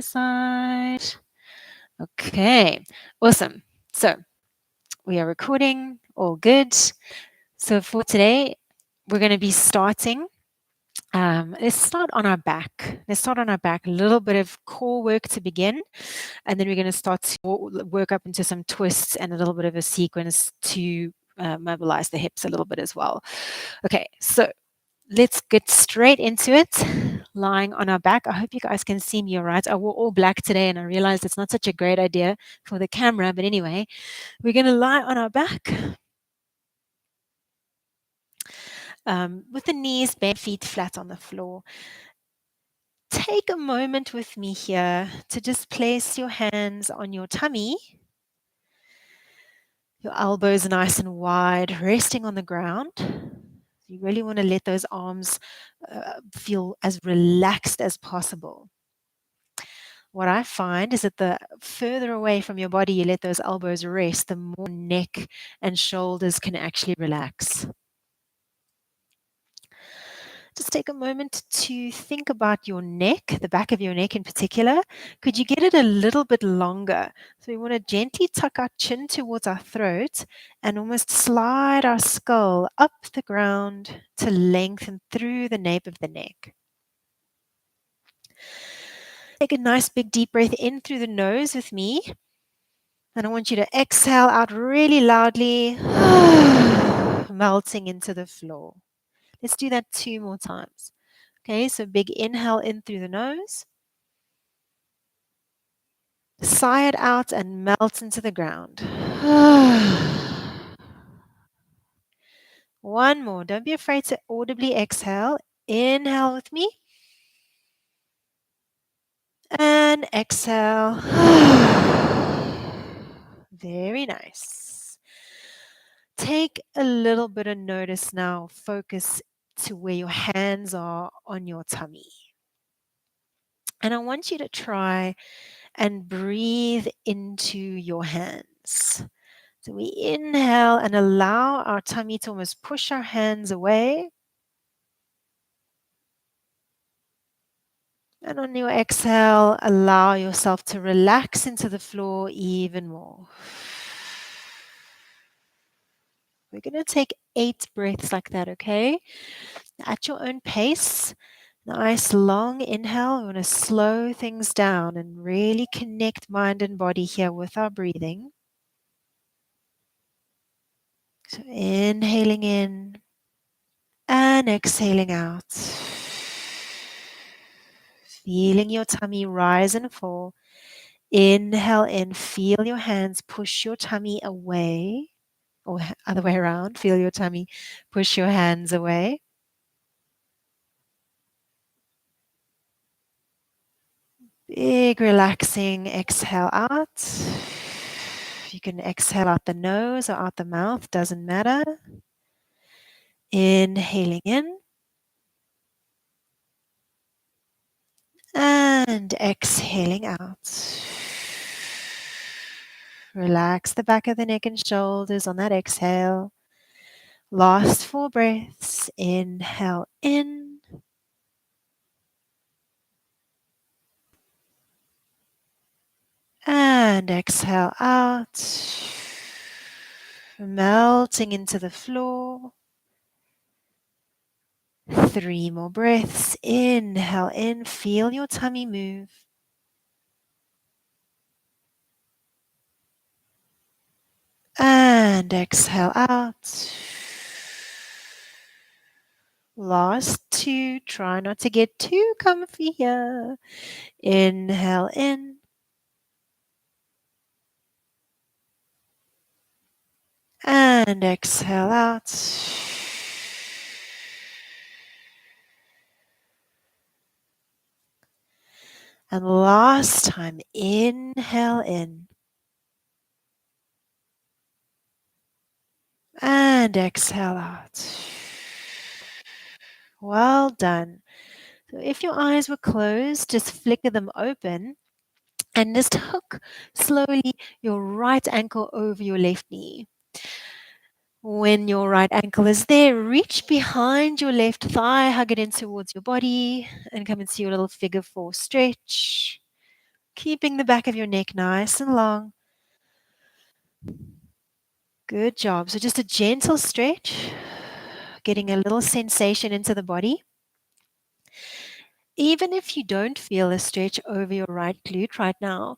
side. Okay, awesome. So we are recording, all good. So for today, we're going to be starting. Let's start on our back. A little bit of core work to begin, and then we're going to start to work up into some twists and a little bit of a sequence to mobilize the hips a little bit as well. Okay, so let's get straight into it. Lying on our back. I hope you guys can see me all right. I wore all black today and I realized it's not such a great idea for the camera. But anyway, we're going to lie on our back with the knees bent, feet flat on the floor. Take a moment with me here to just place your hands on your tummy. Your elbows nice and wide, resting on the ground. You really want to let those arms feel as relaxed as possible. What I find is that the further away from your body you let those elbows rest, the more neck and shoulders can actually relax. Just take a moment to think about your neck, the back of your neck in particular. Could you get it a little bit longer? So we want to gently tuck our chin towards our throat and almost slide our skull up the ground to lengthen through the nape of the neck. Take a nice big deep breath in through the nose with me. And I want you to exhale out really loudly, melting into the floor. Let's do that 2 more times. Okay, so big inhale in through the nose. Sigh it out and melt into the ground. One more. Don't be afraid to audibly exhale. Inhale with me. And exhale. Very nice. Take a little bit of notice now. Focus to where your hands are on your tummy. And I want you to try and breathe into your hands. So we inhale and allow our tummy to almost push our hands away. And on your exhale, allow yourself to relax into the floor even more. We're going to take 8 breaths like that, okay? At your own pace. Nice long inhale. We want to slow things down and really connect mind and body here with our breathing. So inhaling in and exhaling out. Feeling your tummy rise and fall. Inhale in, feel your hands push your tummy away, or other way around, feel your tummy push your hands away. Big relaxing exhale out. You can exhale out the nose or out the mouth, doesn't matter. Inhaling in. And exhaling out. Relax the back of the neck and shoulders on that exhale. Last 4 breaths. Inhale in. And exhale out. Melting into the floor. 3 more breaths. Inhale in. Feel your tummy move. And exhale out. Last 2. Try not to get too comfy here. Inhale in. And exhale out. And last time, inhale in. And exhale out. Well done. So if your eyes were closed, just flicker them open and just hook slowly your right ankle over your left knee. When your right ankle is there, reach behind your left thigh, hug it in towards your body, and come into your little figure 4 stretch. Keeping the back of your neck nice and long. Good job. So just a gentle stretch, getting a little sensation into the body. Even if you don't feel a stretch over your right glute right now,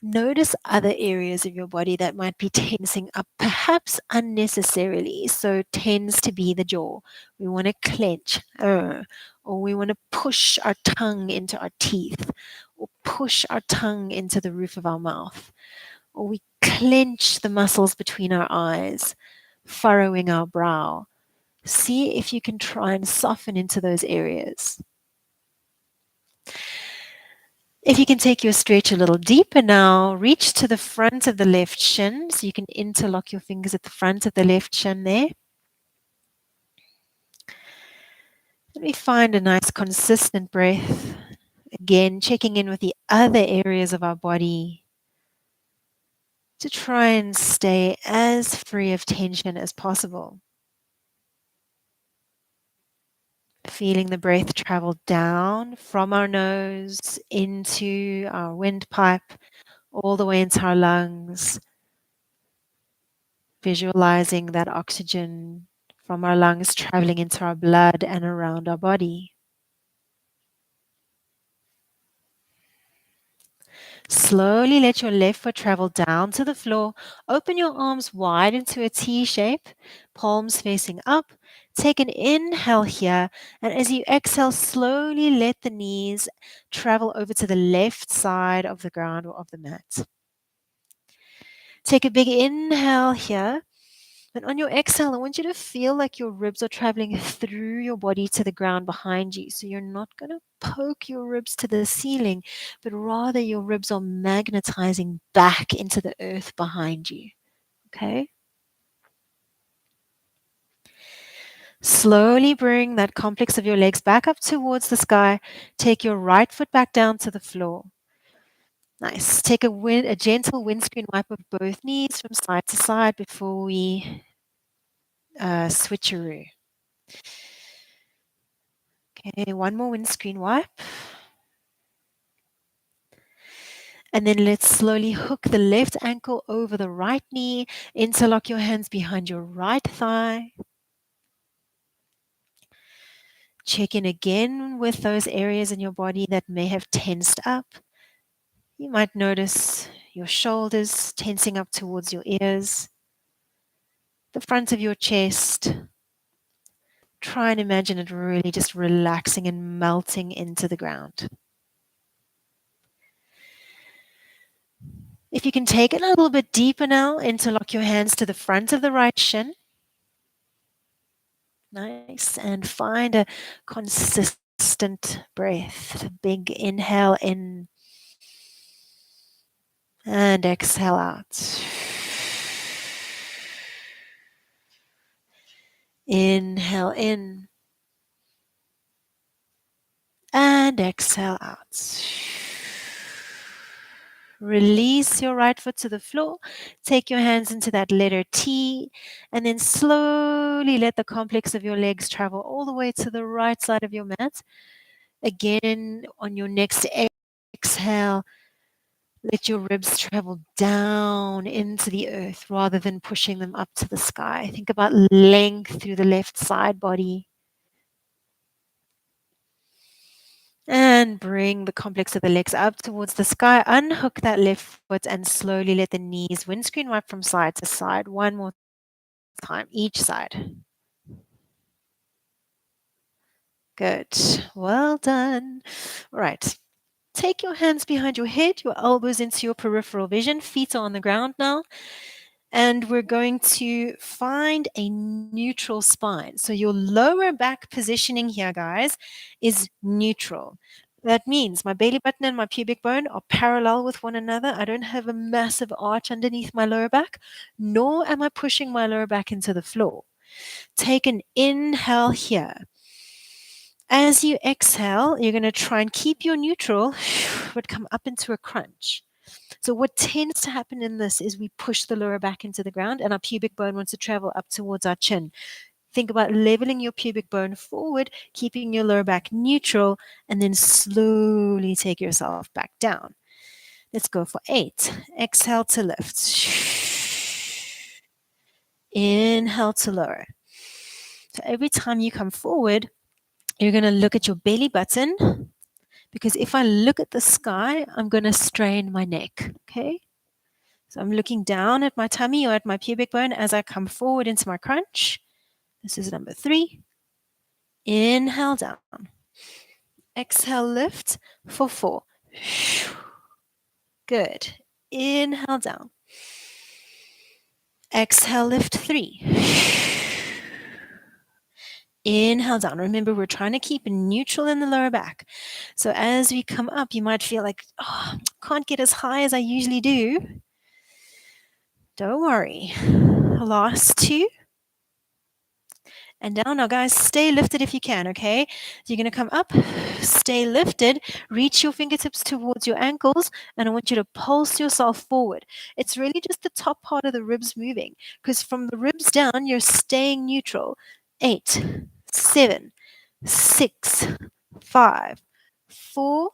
notice other areas of your body that might be tensing up, perhaps unnecessarily. So tends to be the jaw. We want to clench, or we want to push our tongue into our teeth, or push our tongue into the roof of our mouth, or we clench the muscles between our eyes, furrowing our brow. See if you can try and soften into those areas. If you can take your stretch a little deeper now, reach to the front of the left shin. So you can interlock your fingers at the front of the left shin there. Let me find a nice consistent breath. Again, checking in with the other areas of our body to try and stay as free of tension as possible. Feeling the breath travel down from our nose into our windpipe, all the way into our lungs. Visualizing that oxygen from our lungs traveling into our blood and around our body. Slowly let your left foot travel down to the floor. Open your arms wide into a T shape, palms facing up. Take an inhale here, and as you exhale, slowly let the knees travel over to the left side of the ground or of the mat. Take a big inhale here. And on your exhale, I want you to feel like your ribs are traveling through your body to the ground behind you. So you're not going to poke your ribs to the ceiling, but rather your ribs are magnetizing back into the earth behind you. Okay? Slowly bring that complex of your legs back up towards the sky. Take your right foot back down to the floor. Nice. Take a gentle windscreen wipe of both knees from side to side before we switcheroo. Okay, one more windscreen wipe. And then let's slowly hook the left ankle over the right knee. Interlock your hands behind your right thigh. Check in again with those areas in your body that may have tensed up. You might notice your shoulders tensing up towards your ears, the front of your chest. Try and imagine it really just relaxing and melting into the ground. If you can take it a little bit deeper now, interlock your hands to the front of the right shin. Nice. And find a consistent breath. A big inhale in and exhale out. Inhale in and exhale out. Release your right foot to the floor. Take your hands into that letter T, and then slowly let the complex of your legs travel all the way to the right side of your mat. Again, on your next exhale, let your ribs travel down into the earth rather than pushing them up to the sky. Think about length through the left side body. And bring the complex of the legs up towards the sky. Unhook that left foot and slowly let the knees windscreen wipe from side to side. One more time, each side. Good. Well done. All right. Take your hands behind your head, your elbows into your peripheral vision. Feet are on the ground now. And we're going to find a neutral spine. So your lower back positioning here, guys, is neutral. That means my belly button and my pubic bone are parallel with one another. I don't have a massive arch underneath my lower back, nor am I pushing my lower back into the floor. Take an inhale here. As you exhale, you're going to try and keep your neutral, but come up into a crunch. So what tends to happen in this is we push the lower back into the ground and our pubic bone wants to travel up towards our chin. Think about leveling your pubic bone forward, keeping your lower back neutral, and then slowly take yourself back down. Let's go for 8. Exhale to lift. Inhale to lower. So every time you come forward, you're going to look at your belly button, because if I look at the sky, I'm going to strain my neck. Okay? So I'm looking down at my tummy or at my pubic bone as I come forward into my crunch. This is number 3. Inhale down. Exhale, lift for 4. Good. Inhale down. Exhale, lift 3. Inhale down. Remember, we're trying to keep neutral in the lower back. So as we come up, you might feel like, oh, can't get as high as I usually do. Don't worry. Last 2. And down. Now, guys, stay lifted if you can, okay? So you're going to come up, stay lifted, reach your fingertips towards your ankles, and I want you to pulse yourself forward. It's really just the top part of the ribs moving, because from the ribs down, you're staying neutral. 8, 7, 6, 5, 4,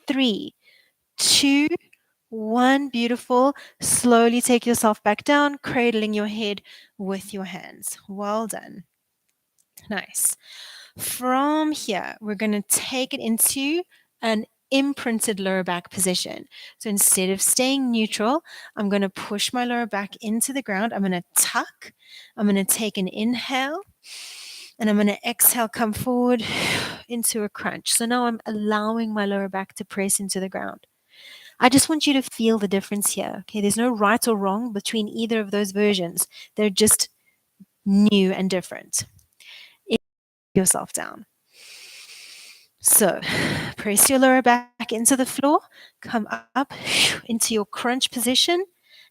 3, 2, 1. Beautiful. Slowly take yourself back down, cradling your head with your hands. Well done. Nice. From here, we're going to take it into an imprinted lower back position. So instead of staying neutral, I'm going to push my lower back into the ground. I'm going to tuck. I'm going to take an inhale. And I'm going to exhale, come forward into a crunch. So now I'm allowing my lower back to press into the ground. I just want you to feel the difference here. Okay, there's no right or wrong between either of those versions. They're just new and different. Yourself down. So press your lower back into the floor, come up into your crunch position,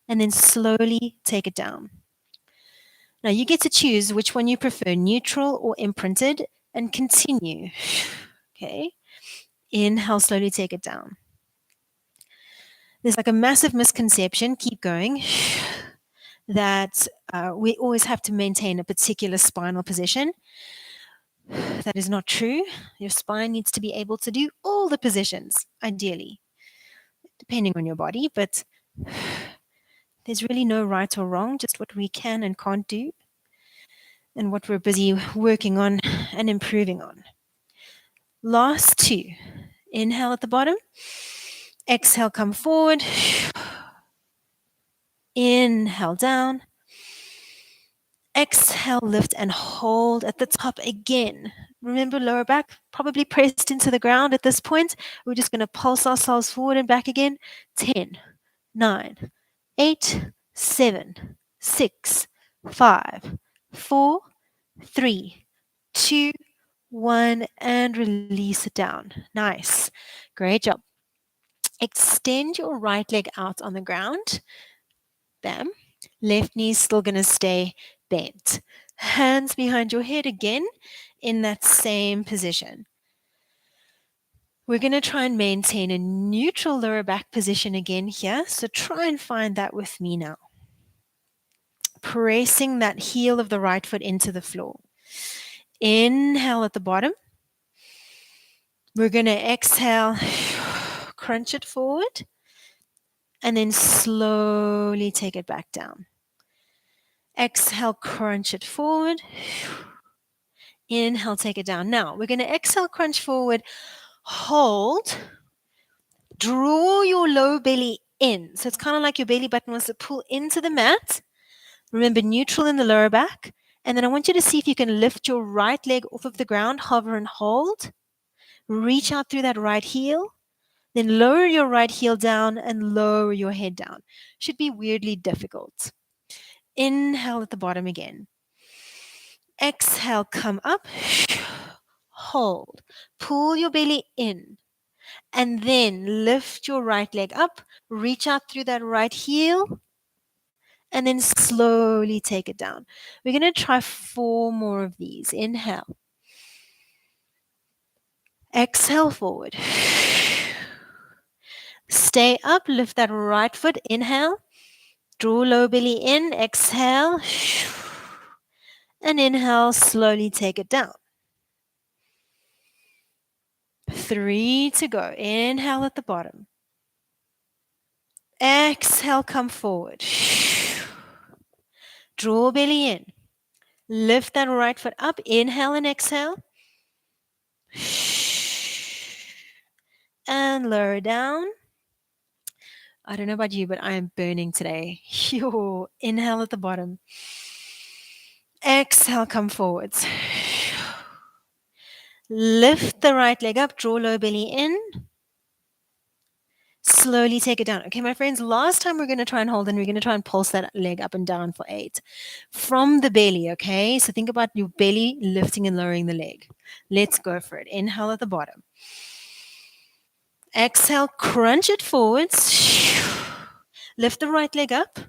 and then slowly take it down. Now you get to choose which one you prefer, neutral or imprinted, and continue. Okay. Inhale, slowly take it down. There's like a massive misconception, keep going, that we always have to maintain a particular spinal position. That is not true. Your spine needs to be able to do all the positions, ideally, depending on your body, but there's really no right or wrong, just what we can and can't do, and what we're busy working on and improving on. Last 2. Inhale at the bottom. Exhale, come forward. Inhale down. Exhale, lift and hold at the top again. Remember, lower back probably pressed into the ground at this point. We're just going to pulse ourselves forward and back again. 10, 9, 8, 7, 6, 5, 4, 3, 2, 1, and release it down. Nice. Great job. Extend your right leg out on the ground. Bam. Left knee still going to stay bent. Hands behind your head again in that same position. We're going to try and maintain a neutral lower back position again here. So try and find that with me now. Pressing that heel of the right foot into the floor. Inhale at the bottom. We're going to exhale, crunch it forward, and then slowly take it back down. Exhale, crunch it forward. Inhale, take it down. Now, we're going to exhale, crunch forward, hold, draw your low belly in. So it's kind of like your belly button wants to pull into the mat. Remember, neutral in the lower back. And then I want you to see if you can lift your right leg off of the ground, hover and hold. Reach out through that right heel. Then lower your right heel down and lower your head down. Should be weirdly difficult. Inhale at the bottom again. Exhale, come up. Hold. Pull your belly in. And then lift your right leg up. Reach out through that right heel. And then slowly take it down. We're going to try 4 more of these. Inhale. Exhale forward. Stay up. Lift that right foot. Inhale. Draw low belly in. Exhale. And inhale. Slowly take it down. 3 to go. Inhale at the bottom. Exhale, come forward. Draw belly in. Lift that right foot up. Inhale and exhale. And lower down. I don't know about you, but I am burning today. Inhale at the bottom. Exhale, come forwards. Lift the right leg up. Draw low belly in. Slowly take it down. Okay, my friends, last time we're going to try and hold and we're going to try and pulse that leg up and down for 8. From the belly, okay? So think about your belly lifting and lowering the leg. Let's go for it. Inhale at the bottom. Exhale, crunch it forwards. Lift the right leg up.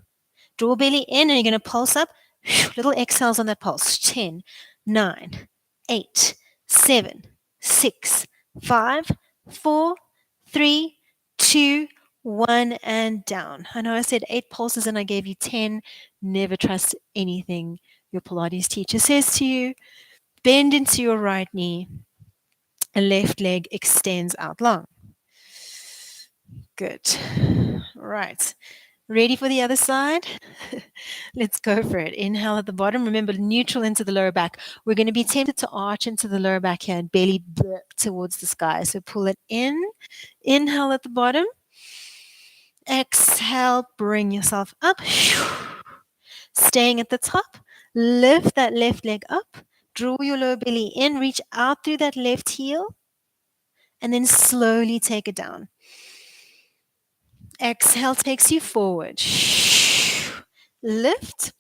Draw belly in and you're going to pulse up. Little exhales on that pulse. 10, 9, 8, 7, 6, 5, 4, 3, 2, 1, and down. I know I said 8 pulses and I gave you 10. Never trust anything your Pilates teacher says to you. Bend into your right knee. A left leg extends out long. Good. Right. Ready for the other side? Let's go for it. Inhale at the bottom. Remember, neutral into the lower back. We're going to be tempted to arch into the lower back here and belly towards the sky. So pull it in. Inhale at the bottom. Exhale, bring yourself up. Staying at the top. Lift that left leg up. Draw your lower belly in. Reach out through that left heel. And then slowly take it down. Exhale takes you forward. Lift.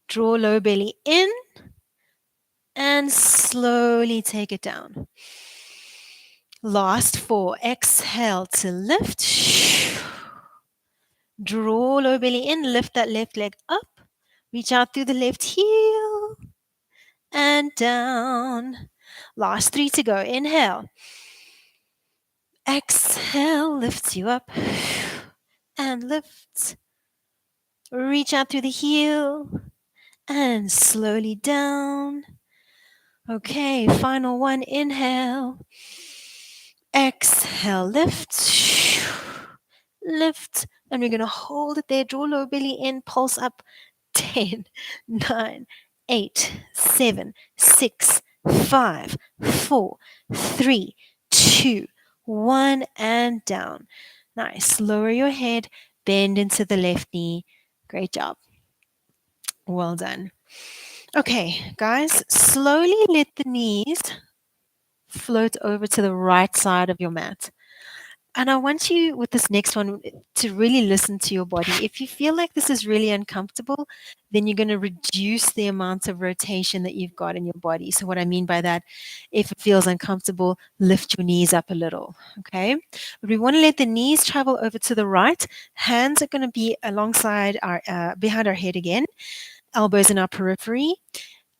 Draw low belly in. And slowly take it down. Last 4. Exhale to lift. Draw low belly in. Lift that left leg up. Reach out through the left heel. And down. Last 3 to go. Inhale. Exhale lifts you up. And lift. Reach out through the heel. And slowly down. Okay, final 1. Inhale. Exhale, lift. Lift. And we're going to hold it there. Draw low belly in. Pulse up. 10, 9, 8, 7, 6, 5, 4, 3, 2, 1, and down. Nice. Lower your head. Bend into the left knee. Great job. Well done. Okay, guys, slowly let the knees float over to the right side of your mat. And I want you, with this next one, to really listen to your body. If you feel like this is really uncomfortable, then you're going to reduce the amount of rotation that you've got in your body. So what I mean by that, if it feels uncomfortable, lift your knees up a little, okay? But we want to let the knees travel over to the right. Hands are going to be alongside our, behind our head again. Elbows in our periphery.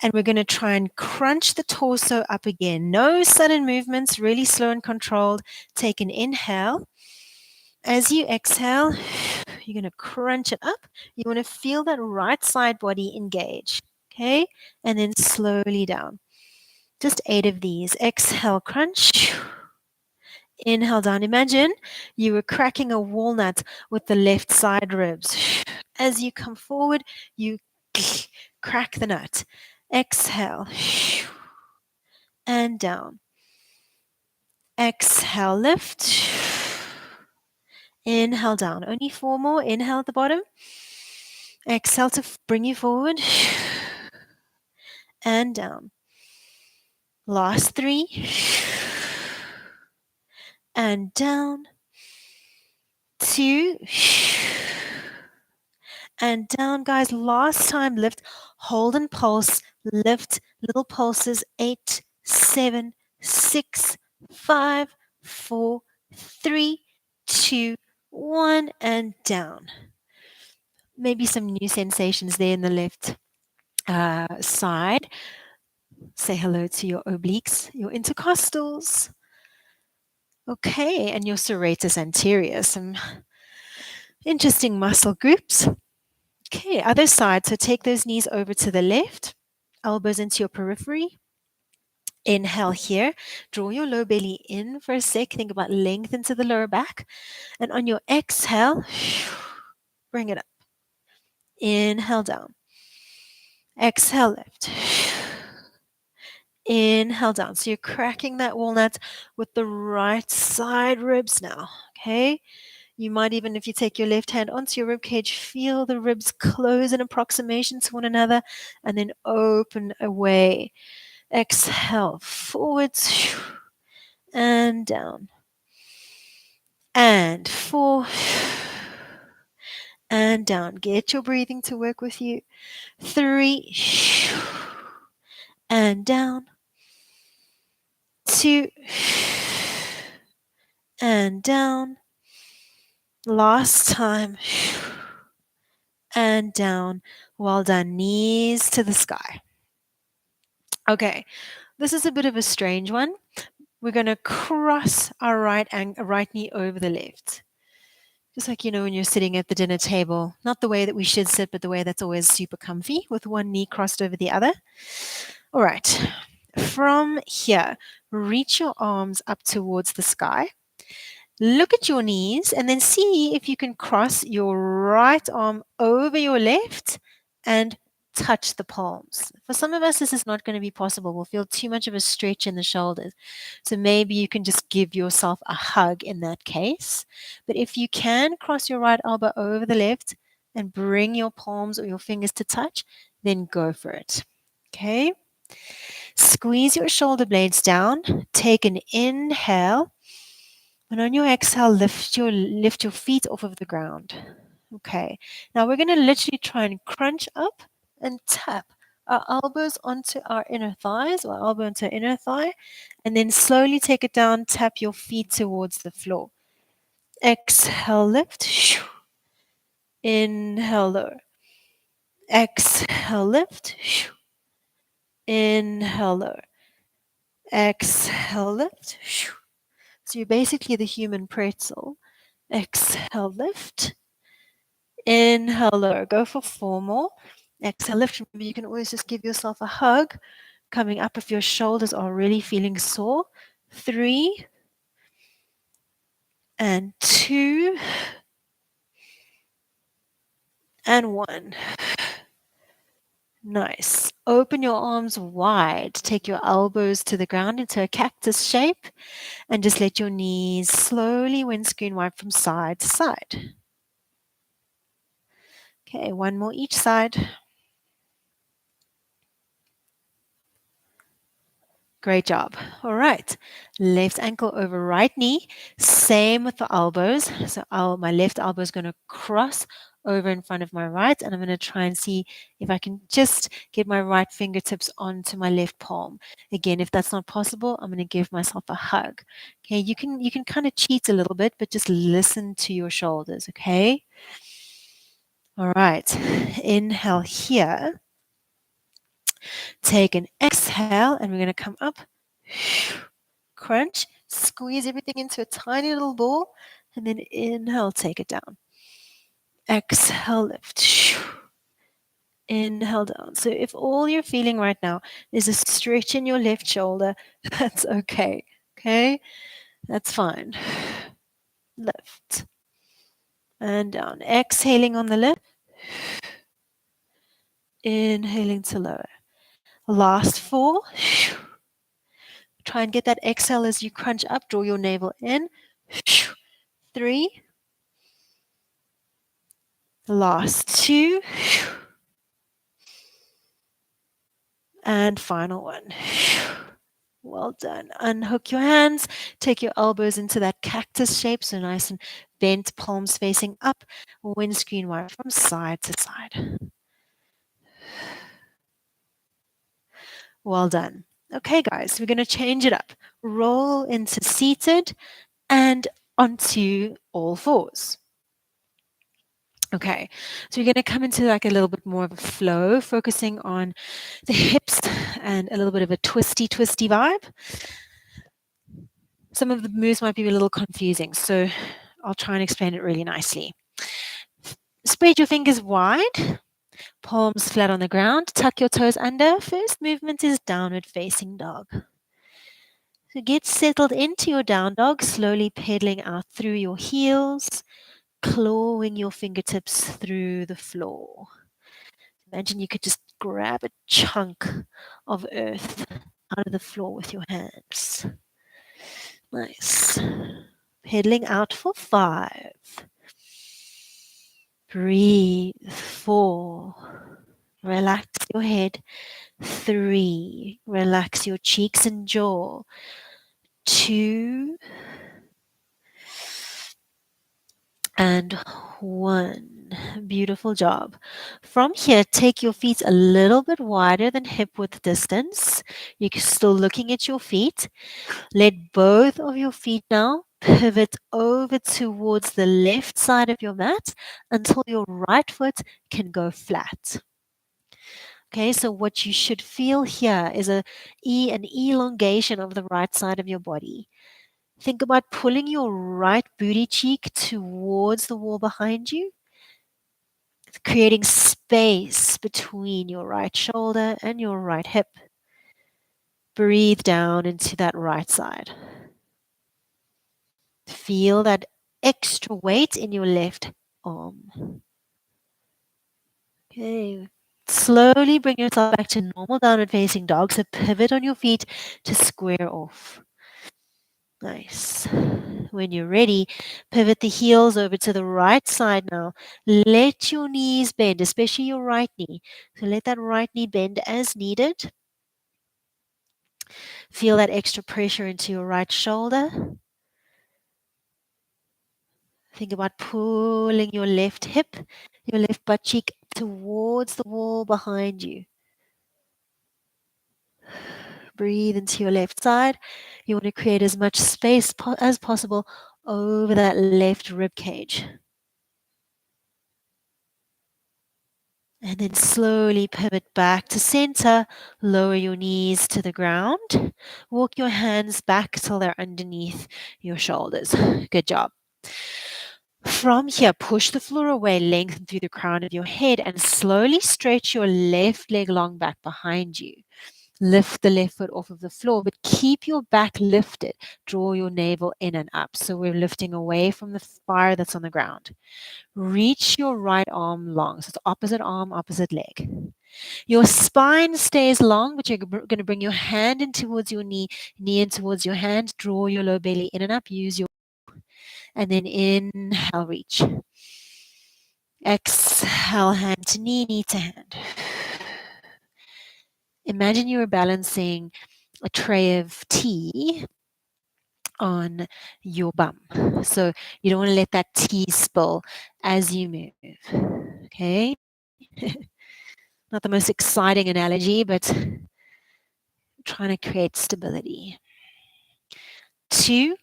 And we're going to try and crunch the torso up again. No sudden movements, really slow and controlled. Take an inhale. As you exhale, you're going to crunch it up. You want to feel that right side body engage. Okay? And then slowly down. Just 8 of these. Exhale, crunch. Inhale down. Imagine you were cracking a walnut with the left side ribs. As you come forward, you crack the nut. Exhale. And down. Exhale, lift. Inhale down. Only 4 more. Inhale at the bottom. Exhale to bring you forward. And down. Last 3. And down. 2. And down, guys. Last time, lift, hold and pulse. Lift, little pulses. 8, 7, 6, 5, 4, 3, 2, 1, and down. Maybe some new sensations there in the left side. Say hello to your obliques, your intercostals. Okay, and your serratus anterior. Some interesting muscle groups. Okay, other side. So take those knees over to the left, elbows into your periphery. Inhale here. Draw your low belly in for a sec. Think about length into the lower back. And on your exhale, bring it up. Inhale down. Exhale lift. Inhale down. So you're cracking that walnut with the right side ribs now. Okay. You might even, if you take your left hand onto your rib cage, feel the ribs close in approximation to one another and then open away. Exhale forwards and down. And 4 and down. Get your breathing to work with you. 3 and down. 2 and down. Last time. And down. Well done. Knees to the sky. Okay, this is a bit of a strange one. We're going to cross our right knee over the left. Just like, when you're sitting at the dinner table, not the way that we should sit, but the way that's always super comfy with one knee crossed over the other. All right. From here, reach your arms up towards the sky. Look at your knees and then see if you can cross your right arm over your left and touch the palms. For some of us, this is not going to be possible. We'll feel too much of a stretch in the shoulders. So maybe you can just give yourself a hug in that case. But if you can cross your right elbow over the left and bring your palms or your fingers to touch, then go for it. Okay? Squeeze your shoulder blades down. Take an inhale. And on your exhale, lift your feet off of the ground. Okay. Now we're going to literally try and crunch up and tap our elbows onto our inner thighs, or elbow onto our inner thigh, and then slowly take it down, tap your feet towards the floor. Exhale, lift. Inhale, lower. Exhale, lift. Inhale, lower. Exhale, lift. So you're basically the human pretzel. Exhale, lift. Inhale, lower. Go for 4 more. Exhale, lift. Remember, you can always just give yourself a hug. Coming up if your shoulders are really feeling sore. 3 and 2 and 1. Nice. Open your arms wide. Take your elbows to the ground into a cactus shape and just let your knees slowly windscreen wipe from side to side. Okay, 1 more each side. Great job. All right. Left ankle over right knee. Same with the elbows. So my left elbow is going to cross over in front of my right, and I'm going to try and see if I can just get my right fingertips onto my left palm. Again, if that's not possible, I'm going to give myself a hug. Okay, you can kind of cheat a little bit, but just listen to your shoulders, okay? All right. Inhale here. Take an exhale, and we're going to come up. Crunch, squeeze everything into a tiny little ball, and then inhale, take it down. Exhale, lift. Inhale down. So if all you're feeling right now is a stretch in your left shoulder, that's okay. Okay? That's fine. Lift. And down. Exhaling on the lift. Inhaling to lower. Last 4. Try and get that exhale as you crunch up. Draw your navel in. 3. Last 2. And final 1. Well done. Unhook your hands. Take your elbows into that cactus shape, so nice and bent, palms facing up. Windscreen wipe from side to side. Well done. Okay, guys, we're going to change it up. Roll into seated and onto all fours. Okay, so you're going to come into like a little bit more of a flow, focusing on the hips and a little bit of a twisty vibe. Some of the moves might be a little confusing, so I'll try and explain it really nicely. Spread your fingers wide, palms flat on the ground, tuck your toes under. First movement is downward facing dog. So get settled into your down dog, slowly pedaling out through your heels, clawing your fingertips through the floor. Imagine you could just grab a chunk of earth out of the floor with your hands. Nice. Pedaling out for 5. Breathe. 4. Relax your head. 3. Relax your cheeks and jaw. 2. And 1. Beautiful job. From here, take your feet a little bit wider than hip width distance. You're still looking at your feet. Let both of your feet now pivot over towards the left side of your mat until your right foot can go flat. Okay, so what you should feel here is an elongation of the right side of your body. Think about pulling your right booty cheek towards the wall behind you, creating space between your right shoulder and your right hip. Breathe down into that right side. Feel that extra weight in your left arm. Okay. Slowly bring yourself back to normal downward facing dog. So pivot on your feet to square off. Nice. When you're ready, pivot the heels over to the right side now. Let your knees bend, especially your right knee. So let that right knee bend as needed. Feel that extra pressure into your right shoulder. Think about pulling your left hip, your left butt cheek towards the wall behind you. Breathe into your left side. You want to create as much space as possible over that left rib cage. And then slowly pivot back to center. Lower your knees to the ground. Walk your hands back till they're underneath your shoulders. Good job. From here, push the floor away, lengthen through the crown of your head, and slowly stretch your left leg long back behind you. Lift the left foot off of the floor, but keep your back lifted. Draw your navel in and up. So we're lifting away from the fire that's on the ground. Reach your right arm long. So it's opposite arm, opposite leg. Your spine stays long, but you're going to bring your hand in towards your knee in towards your hand. Draw your low belly in and up. Use your, and then inhale, reach. Exhale, hand to knee, knee to hand. Imagine you are balancing a tray of tea on your bum. So you don't want to let that tea spill as you move. Okay? Not the most exciting analogy, but trying to create stability. 2.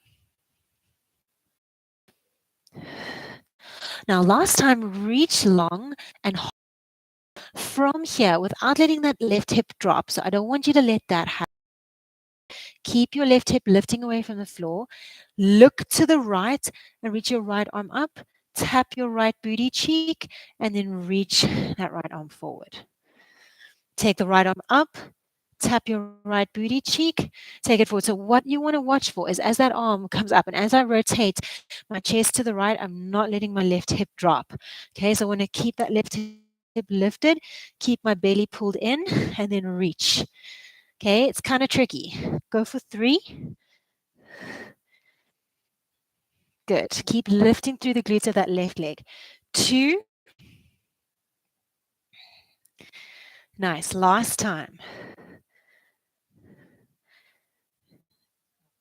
Now, last time, reach long and from here without letting that left hip drop. So I don't want you to let that happen. Keep your left hip lifting away from the floor. Look to the right and reach your right arm up. Tap your right booty cheek and then reach that right arm forward. Take the right arm up. Tap your right booty cheek, take it forward. So what you want to watch for is as that arm comes up and as I rotate my chest to the right, I'm not letting my left hip drop. Okay, so I want to keep that left hip lifted, keep my belly pulled in, and then reach. Okay, it's kind of tricky. Go for 3. Good. Keep lifting through the glutes of that left leg. 2. Nice. Last time.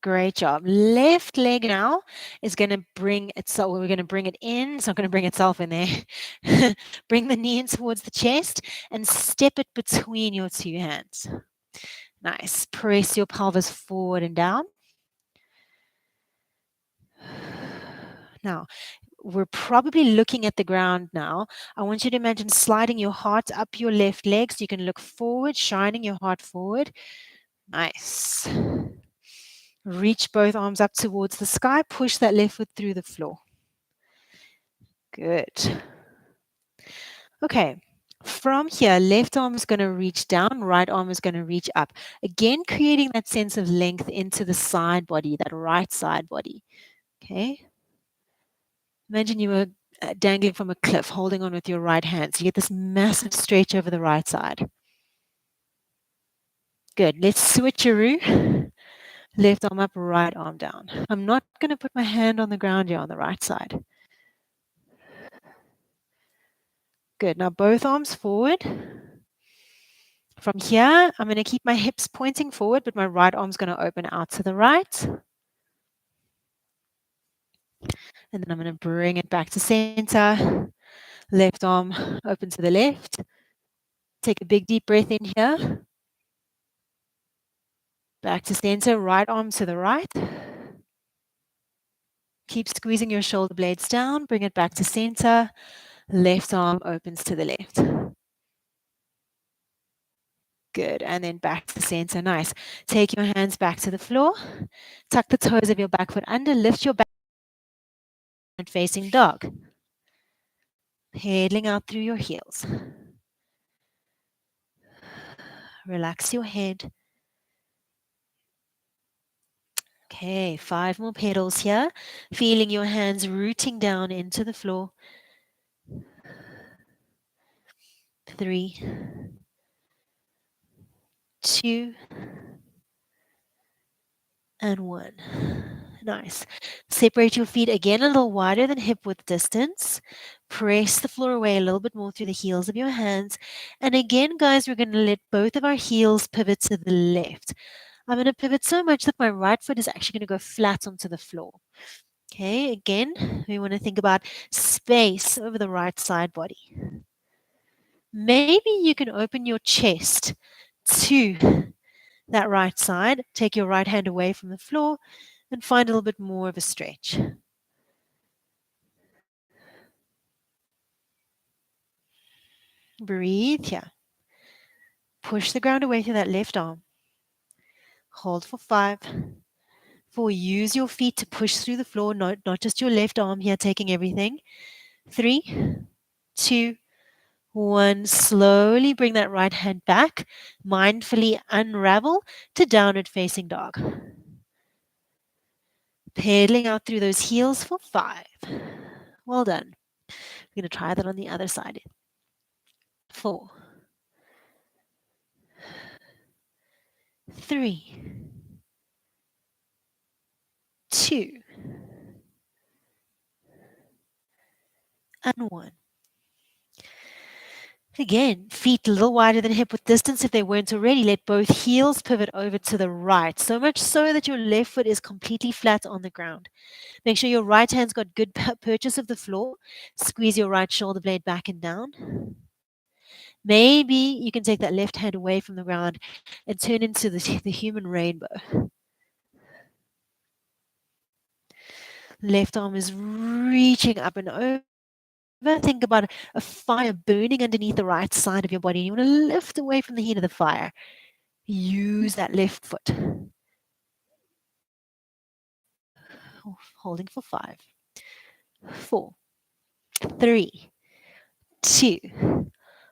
Great job. Left leg now is going to bring itself, we're going to bring it in. It's not going to bring itself in there. Bring the knee in towards the chest and step it between your 2 hands. Nice. Press your pelvis forward and down. Now, we're probably looking at the ground now. I want you to imagine sliding your heart up your left leg so you can look forward, shining your heart forward. Nice. Reach both arms up towards the sky. Push that left foot through the floor. Good. Okay. From here, left arm is going to reach down, right arm is going to reach up. Again, creating that sense of length into the side body, that right side body. Okay. Imagine you were dangling from a cliff, holding on with your right hand. So you get this massive stretch over the right side. Good. Let's switcheroo. Left arm up, right arm down. I'm not going to put my hand on the ground here on the right side. Good. Now both arms forward. From here, I'm going to keep my hips pointing forward, but my right arm's going to open out to the right. And then I'm going to bring it back to center. Left arm open to the left. Take a big deep breath in here. Back to center, right arm to the right. Keep squeezing your shoulder blades down. Bring it back to center. Left arm opens to the left. Good. And then back to center. Nice. Take your hands back to the floor. Tuck the toes of your back foot under. Lift your back and facing dog. Pedaling out through your heels. Relax your head. Okay, 5 more pedals here. Feeling your hands rooting down into the floor. 3, 2, and 1. Nice. Separate your feet again a little wider than hip width distance. Press the floor away a little bit more through the heels of your hands. And again, guys, we're going to let both of our heels pivot to the left. I'm going to pivot so much that my right foot is actually going to go flat onto the floor. Okay, again, we want to think about space over the right side body. Maybe you can open your chest to that right side. Take your right hand away from the floor and find a little bit more of a stretch. Breathe here. Push the ground away through that left arm. Hold for 5. 4, use your feet to push through the floor, not just your left arm here taking everything. 3, 2, 1. Slowly bring that right hand back. Mindfully unravel to downward facing dog. Pedaling out through those heels for 5. Well done. We're going to try that on the other side. 4, 3, 2, and 1. Again, feet a little wider than hip width distance if they weren't already. Let both heels pivot over to the right, so much so that your left foot is completely flat on the ground. Make sure your right hand's got good purchase of the floor. Squeeze your right shoulder blade back and down. Maybe you can take that left hand away from the ground and turn into the human rainbow. Left arm is reaching up and over. Think about a fire burning underneath the right side of your body. You want to lift away from the heat of the fire. Use that left foot. Holding for 5, 4, 3, 2,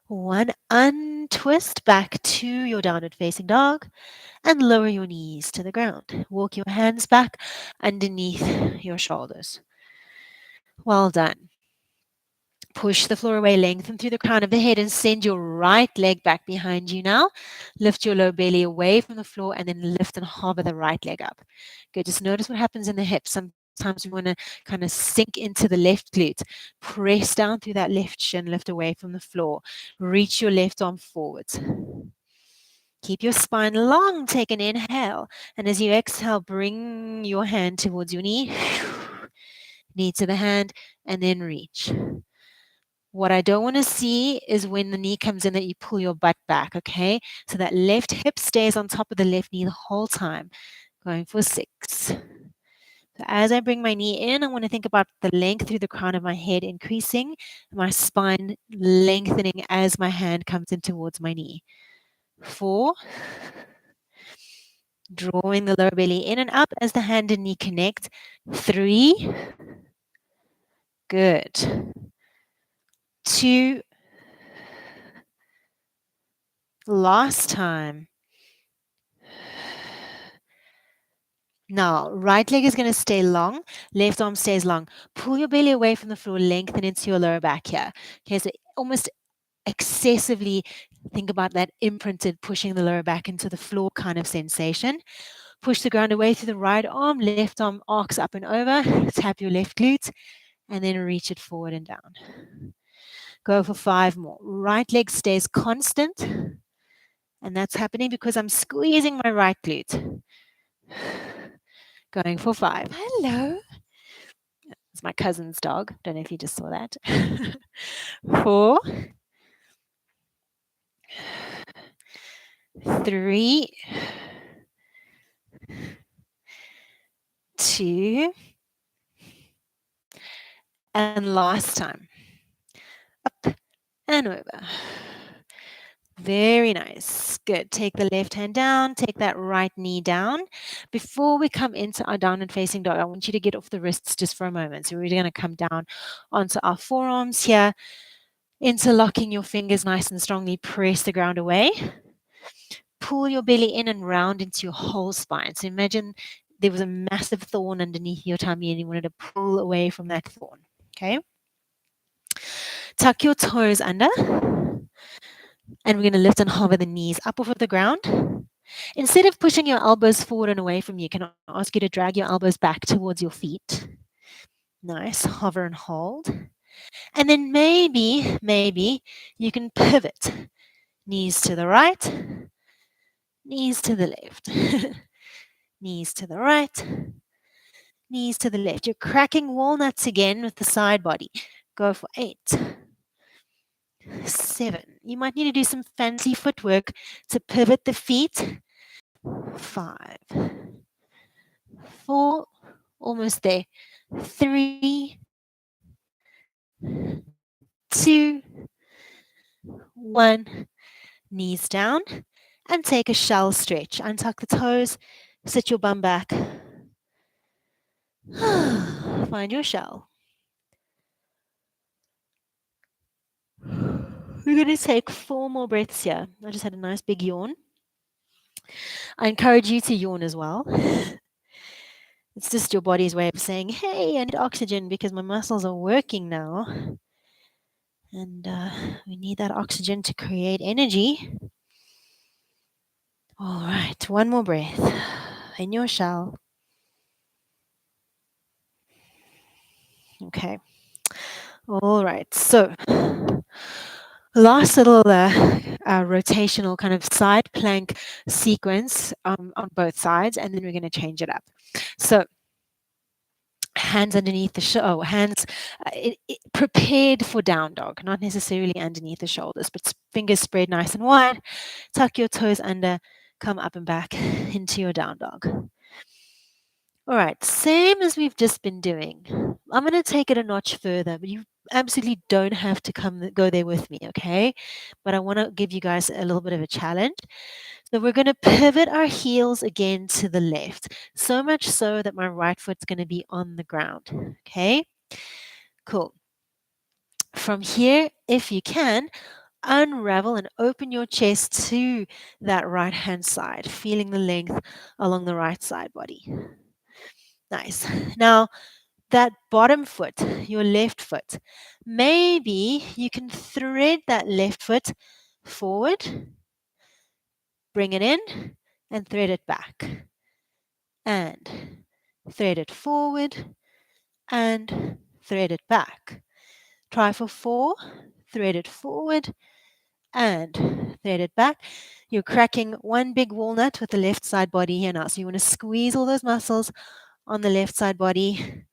1. Untwist back to your downward facing dog and lower your knees to the ground. Walk your hands back underneath your shoulders. Well done. Push the floor away, lengthen through the crown of the head and send your right leg back behind you now. Lift your low belly away from the floor and then lift and hover the right leg up. Good. Just notice what happens in the hips. Sometimes we want to kind of sink into the left glute. Press down through that left shin, lift away from the floor. Reach your left arm forwards. Keep your spine long. Take an inhale. And as you exhale, bring your hand towards your knee. Knee to the hand and then reach. What I don't want to see is when the knee comes in that you pull your butt back, okay? So that left hip stays on top of the left knee the whole time. Going for 6. So as I bring my knee in, I want to think about the length through the crown of my head increasing, my spine lengthening as my hand comes in towards my knee. 4. Drawing the lower belly in and up as the hand and knee connect. 3. Good. 2. Last time. Now, right leg is going to stay long, left arm stays long. Pull your belly away from the floor, lengthen into your lower back here. Okay, so almost excessively think about that imprinted pushing the lower back into the floor kind of sensation. Push the ground away through the right arm, left arm arcs up and over, tap your left glute, and then reach it forward and down. Go for 5 more. Right leg stays constant, and that's happening because I'm squeezing my right glute. Going for 5. Hello. It's my cousin's dog. Don't know if you just saw that. 4, 3, 2, and last time. Up and over. Very nice. Good. Take the left hand down, take that right knee down. Before we come into our downward facing dog, I want you to get off the wrists just for a moment. So we're really going to come down onto our forearms here, interlocking your fingers nice and strongly, press the ground away. Pull your belly in and round into your whole spine. So imagine there was a massive thorn underneath your tummy and you wanted to pull away from that thorn. Okay. Tuck your toes under. And we're going to lift and hover the knees up off of the ground. Instead of pushing your elbows forward and away from you, can I ask you to drag your elbows back towards your feet? Nice. Hover and hold. And then maybe you can pivot. Knees to the right, knees to the left. Knees to the right, knees to the left. You're cracking walnuts again with the side body. Go for 8, 7. You might need to do some fancy footwork to pivot the feet. 5, 4, almost there. 3, 2, 1. Knees down and take a shell stretch. Untuck the toes, sit your bum back. Find your shell. We're going to take 4 more breaths here. I just had a nice big yawn. I encourage you to yawn as well. It's just your body's way of saying, hey, I need oxygen because my muscles are working now. And we need that oxygen to create energy. All right, 1 more breath in your shell. Okay. All right, so last little rotational kind of side plank sequence on both sides, and then we're going to change it up. So hands underneath the hands prepared for down dog, not necessarily underneath the shoulders, but fingers spread nice and wide. Tuck your toes under, come up and back into your down dog. All right, same as we've just been doing. I'm going to take it a notch further, but you absolutely don't have to go there with me, okay? But I want to give you guys a little bit of a challenge. So we're going to pivot our heels again to the left, so much so that my right foot's going to be on the ground, okay? Cool. From here, if you can, unravel and open your chest to that right-hand side, feeling the length along the right side body. Nice. Now, that bottom foot, your left foot, maybe you can thread that left foot forward, bring it in, and thread it back. And thread it forward, and thread it back. Try for 4, thread it forward, and thread it back. You're cracking one big walnut with the left side body here now. So you want to squeeze all those muscles on the left side body.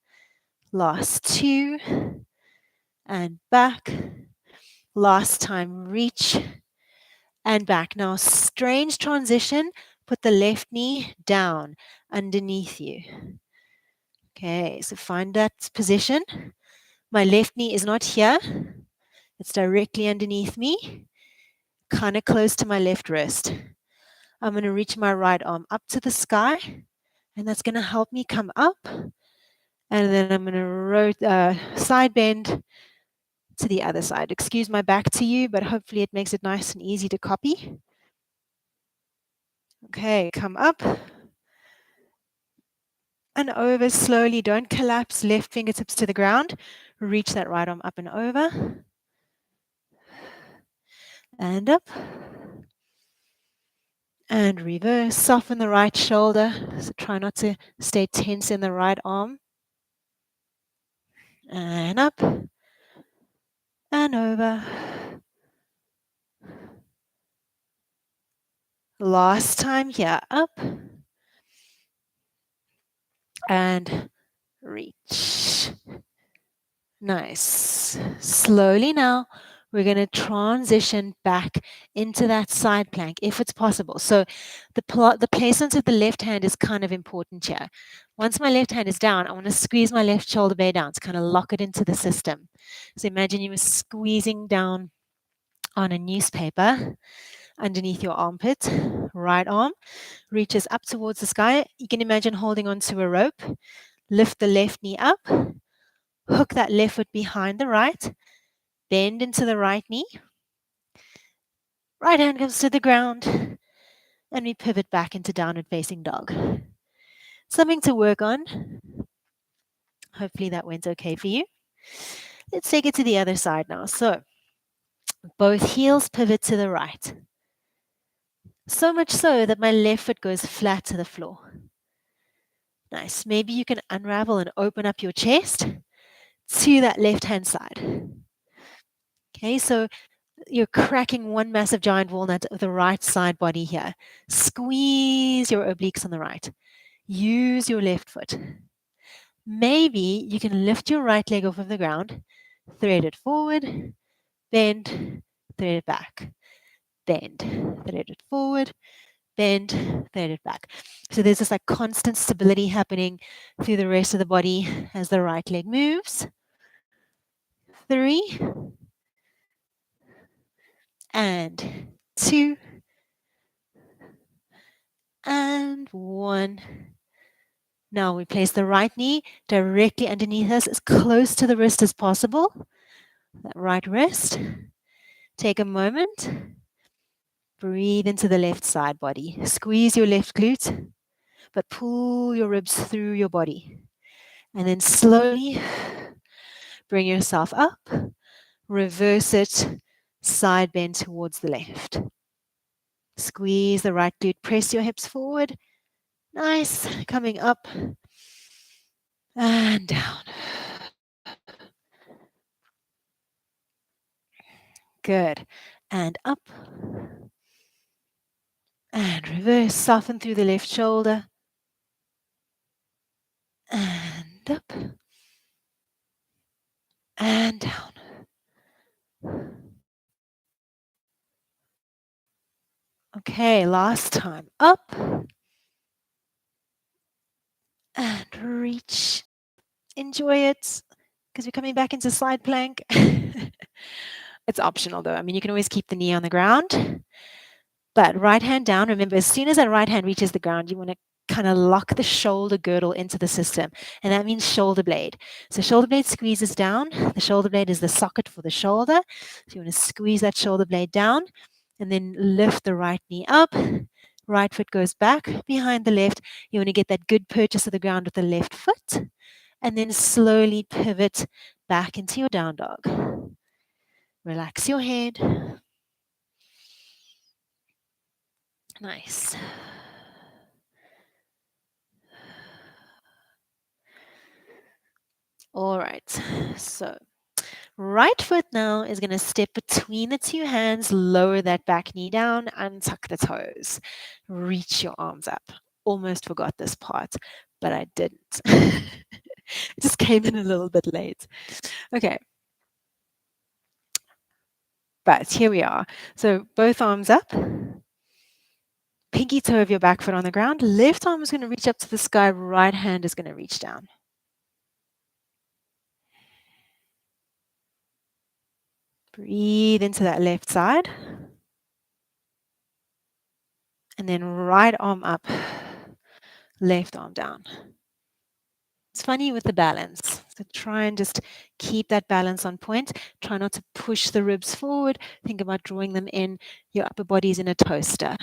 Last 2, and back. Last time, reach and back. Now, strange transition. Put the left knee down underneath you. Okay, so find that position. My left knee is not here. It's directly underneath me, kind of close to my left wrist. I'm going to reach my right arm up to the sky, and that's going to help me come up. And then I'm going to side bend to the other side. Excuse my back to you, but hopefully it makes it nice and easy to copy. Okay, come up and over slowly. Don't collapse. Left fingertips to the ground. Reach that right arm up and over. And up. And reverse. Soften the right shoulder. So try not to stay tense in the right arm. And up. And over. Last time here. Up. And reach. Nice. Slowly now, we're going to transition back into that side plank if it's possible. So the placement of the left hand is kind of important here. Once my left hand is down, I want to squeeze my left shoulder blade down to kind of lock it into the system. So imagine you were squeezing down on a newspaper underneath your armpit. Right arm reaches up towards the sky. You can imagine holding onto a rope. Lift the left knee up. Hook that left foot behind the right. Bend into the right knee. Right hand comes to the ground. And we pivot back into downward facing dog. Something to work on. Hopefully that went okay for you. Let's take it to the other side now. So both heels pivot to the right. So much so that my left foot goes flat to the floor. Nice. Maybe you can unravel and open up your chest to that left hand side. Okay, so you're cracking one massive giant walnut of the right side body here. Squeeze your obliques on the right. Use your left foot. Maybe you can lift your right leg off of the ground, thread it forward, bend, thread it back, bend, thread it forward, bend, thread it back. So there's this like constant stability happening through the rest of the body as the right leg moves. 3 and 2 and 1. Now we place the right knee directly underneath us as close to the wrist as possible. That right wrist. Take a moment. Breathe into the left side body. Squeeze your left glute, but pull your ribs through your body. And then slowly bring yourself up. Reverse it. Side bend towards the left. Squeeze the right glute. Press your hips forward. Nice. Coming up and down. Good. And up. And reverse. Soften through the left shoulder. And up. And down. Okay, last time. Up. And reach. Enjoy it because you're coming back into side plank. It's optional though. I mean, you can always keep the knee on the ground. But right hand down, remember, as soon as that right hand reaches the ground, you want to kind of lock the shoulder girdle into the system. And that means shoulder blade. So shoulder blade squeezes down. The shoulder blade is the socket for the shoulder. So you want to squeeze that shoulder blade down and then lift the right knee up. Right foot goes back behind the left. You want to get that good purchase of the ground with the left foot. And then slowly pivot back into your down dog. Relax your head. Nice. All right. So right foot now is going to step between the two hands, lower that back knee down, and tuck the toes. Reach your arms up. Almost forgot this part, but I didn't. It just came in a little bit late. Okay. But here we are. So both arms up. Pinky toe of your back foot on the ground. Left arm is going to reach up to the sky. Right hand is going to reach down. Breathe into that left side. And then right arm up, left arm down. It's funny with the balance. So try and just keep that balance on point. Try not to push the ribs forward. Think about drawing them in. Your upper body's in a toaster.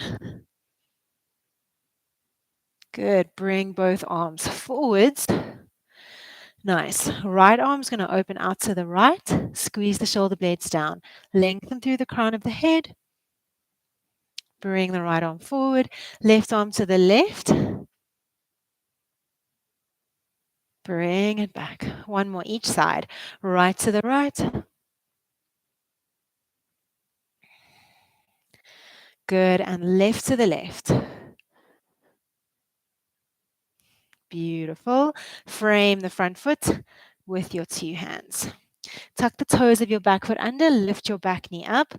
Good. Bring both arms forwards. Nice. Right arm's going to open out to the right. Squeeze the shoulder blades down. Lengthen through the crown of the head. Bring the right arm forward. Left arm to the left. Bring it back. One more each side. Right to the right. Good. And left to the left. Beautiful. Frame the front foot with your two hands. Tuck the toes of your back foot under. Lift your back knee up.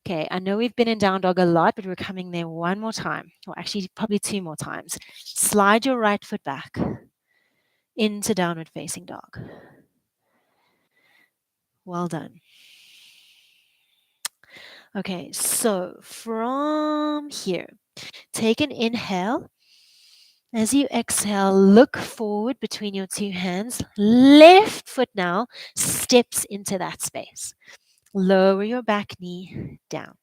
Okay, I know we've been in down dog a lot, but we're coming there one more time, or actually probably two more times. Slide your right foot back into downward facing dog. Well done. Okay, so from here, take an inhale. As you exhale, look forward between your two hands. Left foot now steps into that space. Lower your back knee down.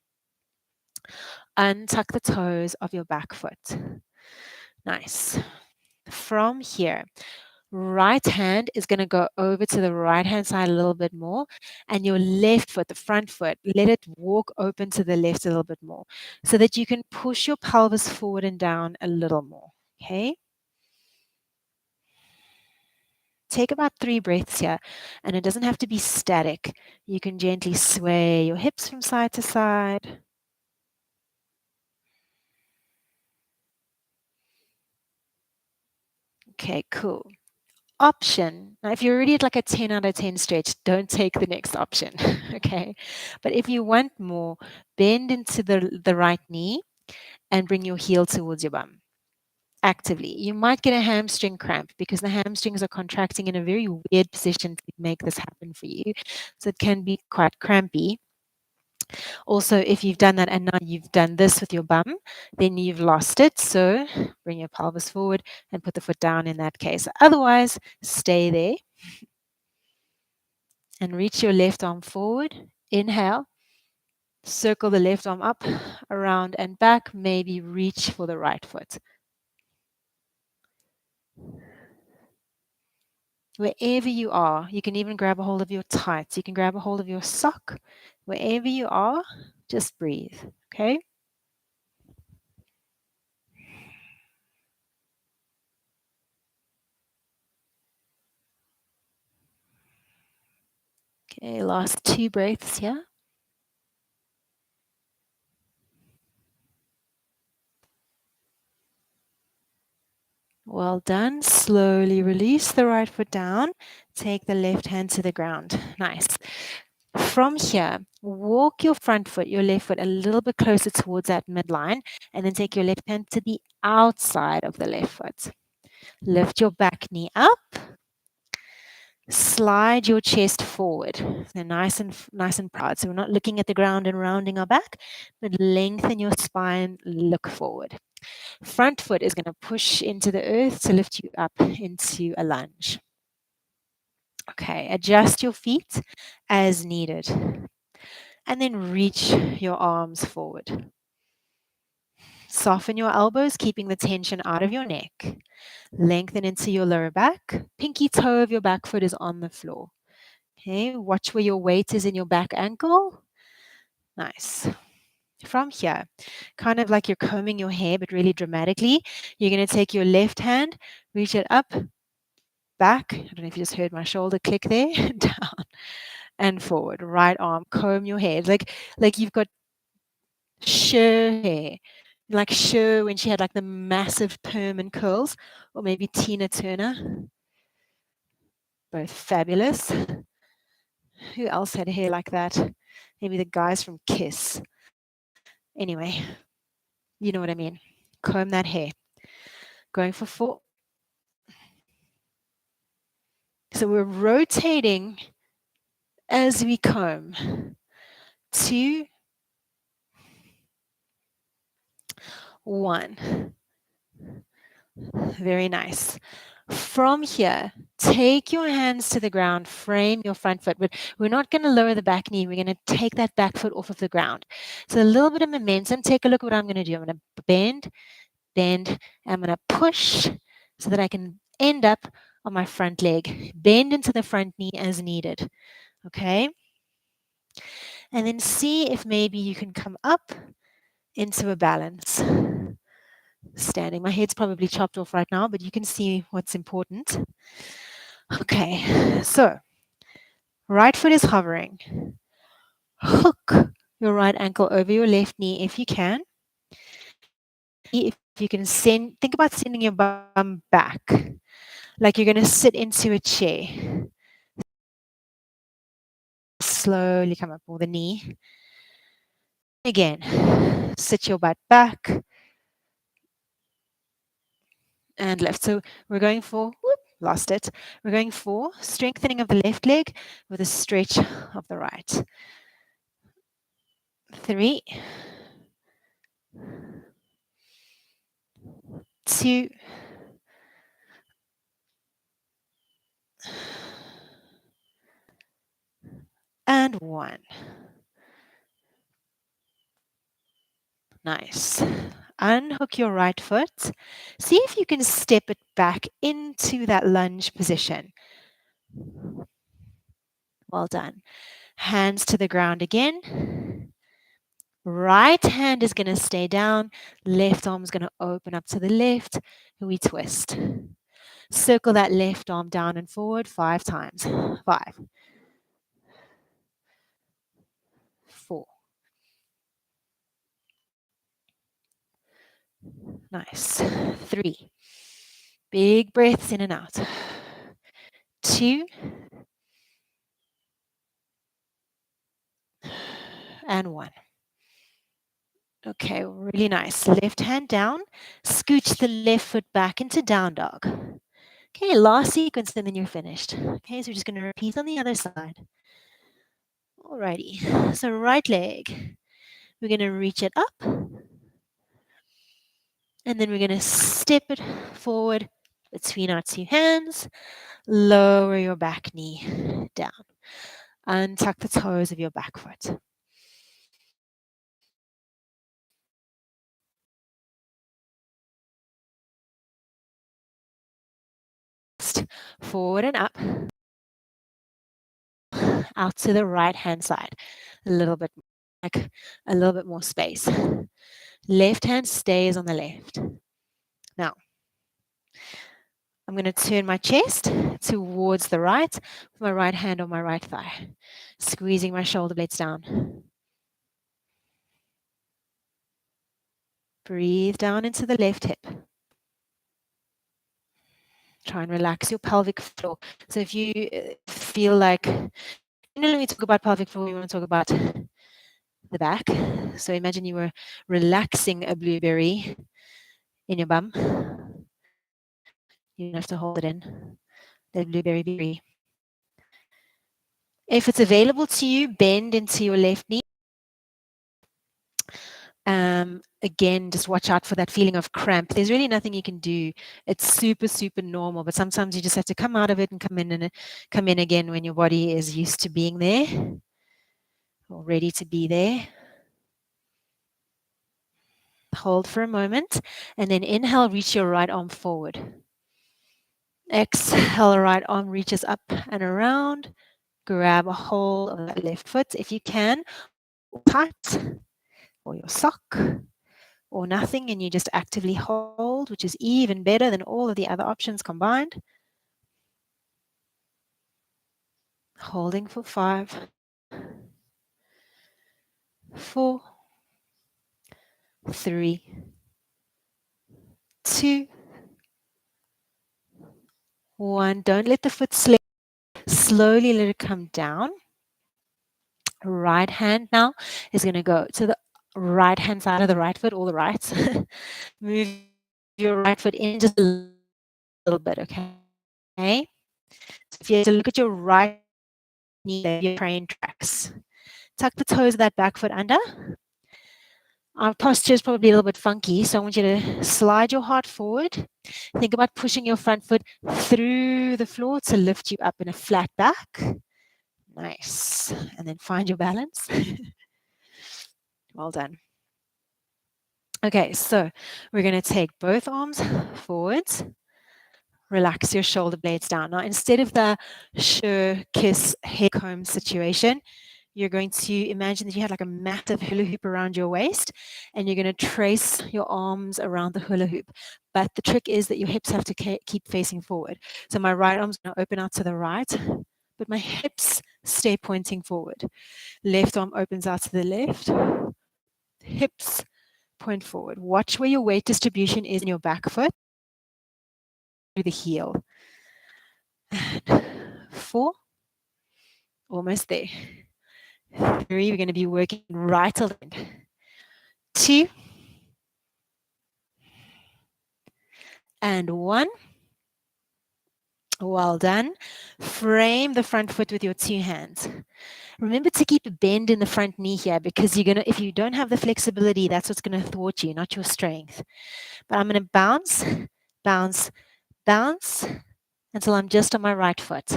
Untuck the toes of your back foot. Nice. From here, right hand is going to go over to the right hand side a little bit more, and your left foot, the front foot, let it walk open to the left a little bit more so that you can push your pelvis forward and down a little more. Okay. Take about 3 breaths here, and it doesn't have to be static. You can gently sway your hips from side to side. Okay, cool. Option. Now, if you're already at like a 10 out of 10 stretch, don't take the next option, okay? But if you want more, bend into the right knee and bring your heel towards your bum actively. You might get a hamstring cramp because the hamstrings are contracting in a very weird position to make this happen for you. So it can be quite crampy. Also, if you've done that and now you've done this with your bum, then you've lost it. So bring your pelvis forward and put the foot down in that case. Otherwise, stay there and reach your left arm forward. Inhale. Circle the left arm up, around and back. Maybe reach for the right foot. Wherever you are, you can even grab a hold of your tights. You can grab a hold of your sock. Wherever you are, just breathe, okay? Okay, last 2 breaths here. Well done. Slowly release the right foot down. Take the left hand to the ground. Nice. From here, walk your front foot, your left foot, a little bit closer towards that midline, and then take your left hand to the outside of the left foot. Lift your back knee up. Slide your chest forward. So nice and proud. So we're not looking at the ground and rounding our back, but lengthen your spine, look forward. Front foot is going to push into the earth to lift you up into a lunge. Okay, adjust your feet as needed. And then reach your arms forward. Soften your elbows, keeping the tension out of your neck. Lengthen into your lower back. Pinky toe of your back foot is on the floor. Okay, watch where your weight is in your back ankle. Nice. From here, kind of like you're combing your hair, but really dramatically, you're going to take your left hand, reach it up, back. I don't know if you just heard my shoulder click there, down and forward. Right arm, comb your hair. Like you've got Cher hair. Like Cher when she had like the massive perm and curls, or maybe Tina Turner. Both fabulous. Who else had hair like that? Maybe the guys from Kiss. Anyway, you know what I mean. Comb that hair. Going for 4. So we're rotating as we comb. 2, 1. Very nice. From here, take your hands to the ground, frame your front foot. But we're not going to lower the back knee. We're going to take that back foot off of the ground. So a little bit of momentum. Take a look at what I'm going to do. I'm going to bend, bend. I'm going to push so that I can end up on my front leg. Bend into the front knee as needed. Okay? And then see if maybe you can come up into a balance. Standing. My head's probably chopped off right now, but you can see what's important. Okay, so right foot is hovering. Hook your right ankle over your left knee if you can. If you can think about sending your bum back, like you're going to sit into a chair. Slowly come up, or the knee. Again, sit your butt back and left. So we're going for, lost it. We're going for strengthening of the left leg with a stretch of the right. 3, 2, and 1. Nice. Unhook your right foot. See if you can step it back into that lunge position. Well done. Hands to the ground again. Right hand is going to stay down. Left arm is going to open up to the left. We twist. Circle that left arm down and forward 5 times. 5, 4. Nice. 3. Big breaths in and out. 2. And 1. Okay, really nice. Left hand down. Scooch the left foot back into down dog. Okay, last sequence and then you're finished. Okay, so we're just going to repeat on the other side. Alrighty, so right leg. We're going to reach it up. And then we're going to step it forward between our 2 hands. Lower your back knee down. Untuck the toes of your back foot. Forward and up. Out to the right hand side. A little bit more space. Left hand stays on the left. Now, I'm going to turn my chest towards the right with my right hand on my right thigh, squeezing my shoulder blades down. Breathe down into the left hip. Try and relax your pelvic floor. So if you feel like, when we talk about pelvic floor, we want to talk about the back. So imagine you were relaxing a blueberry in your bum. You don't have to hold it in. Let blueberry be free. If it's available to you, bend into your left knee. Again, just watch out for that feeling of cramp. There's really nothing you can do. It's super, super normal, but sometimes you just have to come out of it and come in again when your body is used to being there or ready to be there. Hold for a moment, and then inhale, reach your right arm forward. Exhale, right arm reaches up and around. Grab a hold of that left foot if you can, tight, or your sock, or nothing, and you just actively hold, which is even better than all of the other options combined. Holding for 5, 4, 3, 2, 1. Don't let the foot slip. Slowly let it come down. Right hand now is going to go to the right hand side of the right foot, or the right. Move your right foot in just a little bit, okay? So if you have to look at your right knee, your train tracks. Tuck the toes of that back foot under. Our posture is probably a little bit funky, so I want you to slide your heart forward. Think about pushing your front foot through the floor to lift you up in a flat back. Nice. And then find your balance. Well done. Okay, so we're going to take both arms forwards. Relax your shoulder blades down. Now, instead of the sure kiss head comb situation, you're going to imagine that you have like a massive hula hoop around your waist, and you're going to trace your arms around the hula hoop. But the trick is that your hips have to keep facing forward. So my right arm's going to open out to the right, but my hips stay pointing forward. Left arm opens out to the left, hips point forward. Watch where your weight distribution is in your back foot through the heel. And 4, almost there. 3, we're going to be working right aligned. 2, and 1. Well done. Frame the front foot with your 2 hands. Remember to keep a bend in the front knee here, because if you don't have the flexibility, that's what's going to thwart you, not your strength. But I'm going to bounce, bounce, bounce until I'm just on my right foot.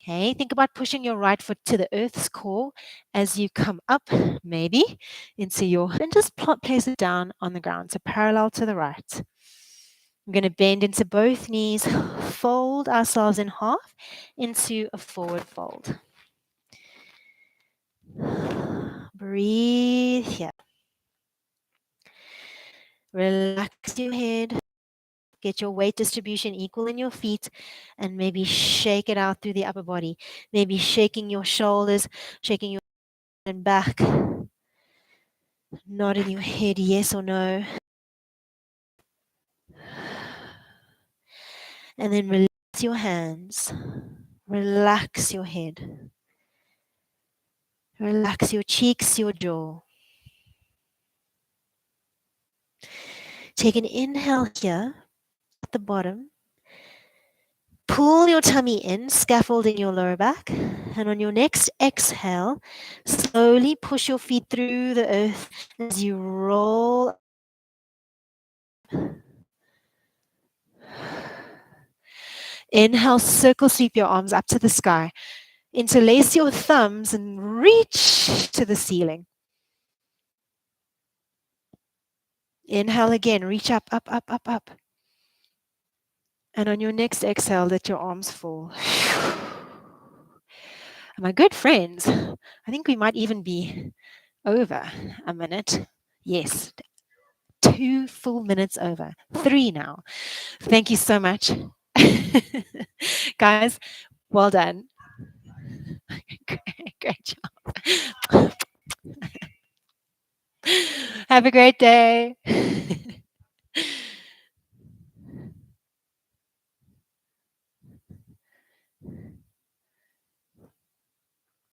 Okay, think about pushing your right foot to the earth's core as you come up, maybe, into and just place it down on the ground, so parallel to the right. I'm going to bend into both knees, fold ourselves in half into a forward fold. Breathe here. Relax your head. Get your weight distribution equal in your feet, and maybe shake it out through the upper body. Maybe shaking your shoulders, shaking your and back. Nodding your head yes or no. And then relax your hands. Relax your head. Relax your cheeks, your jaw. Take an inhale here at the bottom. Pull your tummy in, scaffolding your lower back. And on your next exhale, slowly push your feet through the earth as you roll. Inhale, circle sweep your arms up to the sky. Interlace your thumbs and reach to the ceiling. Inhale again, reach up, up, up, up, up. And on your next exhale, let your arms fall. My good friends, I think we might even be over a minute. Yes, 2 full minutes over. 3 now. Thank you so much. Guys, well done. Great job. Have a great day.